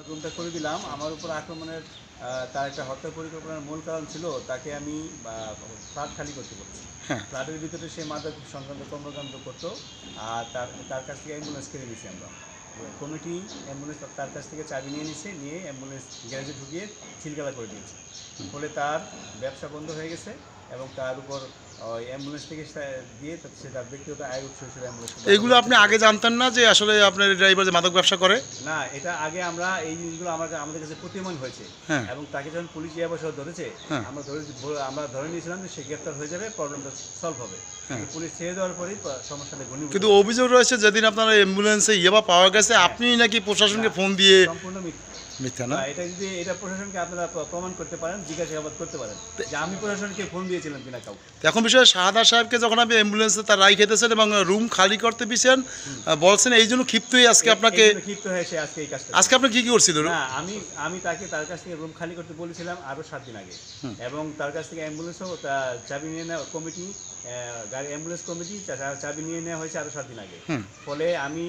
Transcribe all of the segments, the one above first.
রুমটা করে দিলাম। আমার উপর আক্রমণের তার একটা হত্যা পরিকল্পনার মূল কারণ ছিল তাকে আমি ফ্ল্যাট খালি করতে বলেছি। হ্যাঁ। ফ্ল্যাটের ভিতরে সে মাদক সংক্রান্ত কর্মকাণ্ড করতো, আর তার কাছ থেকে অ্যাম্বুলেন্স কিনে নিয়েছি আমরা। কমিটি অ্যাম্বুলেন্স তার কাছ থেকে চাবি নিয়ে নিছে, নিয়ে অ্যাম্বুলেন্স গ্যারেজে ঢুকিয়ে সিলগালা করে দিয়েছে। ফলে তার ব্যবসা বন্ধ হয়ে গেছে এবং তার উপর অ্যাম্বুলেন্স থেকে দিয়ে সে তার ব্যক্তিগত আয় উৎস হিসেবে অ্যাম্বুলেন্স। এইগুলো আপনি আগে জানতেন না যে আসলে আপনার ড্রাইভার যে মাদক ব্যবসা করে? না, এটা আগে আমরা এই জিনিসগুলো আমাদের কাছে প্রতিমান হয়েছে। হ্যাঁ। এবং তাকে যখন পুলিশ বসে ধরেছে, হ্যাঁ। আমরা ধরে নিয়েছিলাম যে সে গ্রেপ্তার হয়ে যাবে, প্রবলেমটা সলভ হবে। হ্যাঁ। পুলিশ ছেড়ে দেওয়ার পরেই সমস্যাটা ঘনীভূত। কিন্তু অভিযোগ রয়েছে যেদিন আপনার অ্যাম্বুলেন্সে পাওয়া গেছে আপনি নাকি প্রশাসনকে ফোন দিয়ে। সম্পূর্ণ মিথ্যা না? এটা প্রশাসনকে আপনারা প্রমাণ করতে পারেন, জিজ্ঞাসাবাদ করতে পারেন যে আমি প্রশাসনকে ফোন দিয়েছিলাম কিনা কাউকে। এখন বিষয়ে শাহাদাত সাহেবকে যখন আপনি অ্যাম্বুলেন্সে তার রাই খেতেছেন এবং রুম খালি করতে দিয়েছেন, বলছেন এই জন্য ক্ষিপ্ত হয়ে আজকে আপনাকে। ক্ষিপ্ত হয়ে সে আজকে এই কাজটা। আজকে আপনি কি করছিল? না, আমি তার কাছ থেকে রুম খালি করতে বলেছিলাম আরও 7 দিন আগে, এবং তার কাছ থেকে অ্যাম্বুলেন্সও চাবি নিয়ে নেওয়া কমিটি, গাড়ি অ্যাম্বুলেন্স কমিটি চাবি নিয়ে নেওয়া হয়েছে আরও 7 দিন আগে। ফলে আমি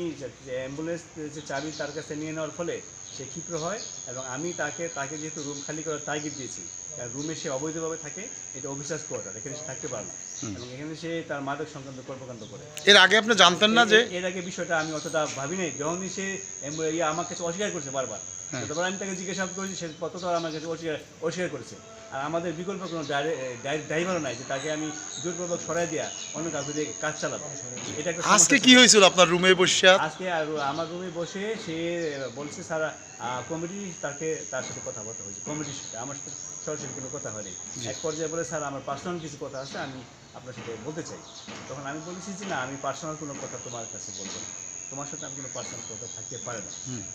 অ্যাম্বুলেন্স চাবি তার কাছে নিয়ে নেওয়ার ফলে সে ক্ষিপ্র হয়, এবং আমি তাকে যেহেতু রুম খালি করার তাগিদ দিয়েছি, কারণ রুমে সে অবৈধভাবে থাকে, এটা অফিসার্স কোয়ার্টার, এখানে সে থাকতে পারে না, এবং এখানে সে তার মাদক সংক্রান্ত কর্মকাণ্ড করে। এর আগে আপনি জানতেন না যে? এর আগে বিষয়টা আমি অতটা ভাবি নাই। যখনই সে আমার কাছে অস্বীকার করছে বারবার, যতবার আমি তাকে জিজ্ঞাসাবাদ করেছি সে ততবার আমার কাছে অস্বীকার করেছে। আর আমাদের বিকল্প কোনো ড্রাইভারও নাই যে তাকে আমি জোরপূর্বক সরাই দেওয়া অন্য কাউকে দিয়ে কাজ চালাবো। এটা একটা আজকে কি হয়েছিল আপনার রুমে বসে? আজকে আমার রুমে বসে সে বলছে স্যার কমিটি তার সাথে কথাবার্তা হয়েছে, কমিটির সাথে আমার সাথে সরাসরি কোনো কথা হয়নি। এক পর্যায়ে বলে স্যার আমার পার্সোনাল কিছু কথা আছে, আমি আপনার সাথে বলতে চাই। তখন আমি বলেছি যে না, আমি পার্সোনাল কোনো কথা তোমার কাছে বলবো না, তোমার সাথে আমি কোনো পার্সোনাল কথা থাকতে পারে না।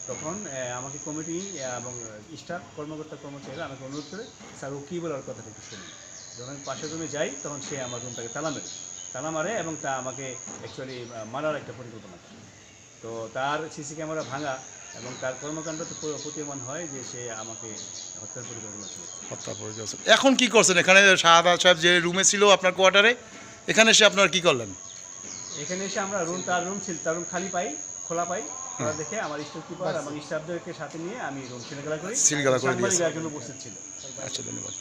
তখন আমাকে কমিটি এবং স্টাফ কর্মচারীরা আমাকে অনুরোধ করে স্যার ও কী বলার কথাটা একটু শুনি। যখন আমি পাশের রুমে যাই তখন সে আমার রুমটাকে তালা মারে এবং তা আমাকে অ্যাকচুয়ালি মারার একটা পরিকল্পনা করে। তো তার সিসি ক্যামেরা ভাঙা এবং তার কর্মকাণ্ড প্রতীয়মান হয় যে সে আমাকে হত্যার পরিকল্পনা ছিল। এখন কি করছেন এখানে? শাহাদাত সাহেব যে রুমে ছিল আপনার কোয়ার্টারে, এখানে এসে আপনারা কি করলেন? এখানে এসে আমরা তার রুম খালি পাই, খোলা পাই, খোলা দেখে আমার স্টোর কিপার এবং স্টাফদেরকে সাথে নিয়ে আমি রুম সিলগালা করি। সিলগালা করে দিয়েছি। একজন উপস্থিত ছিল। আচ্ছা, ধন্যবাদ।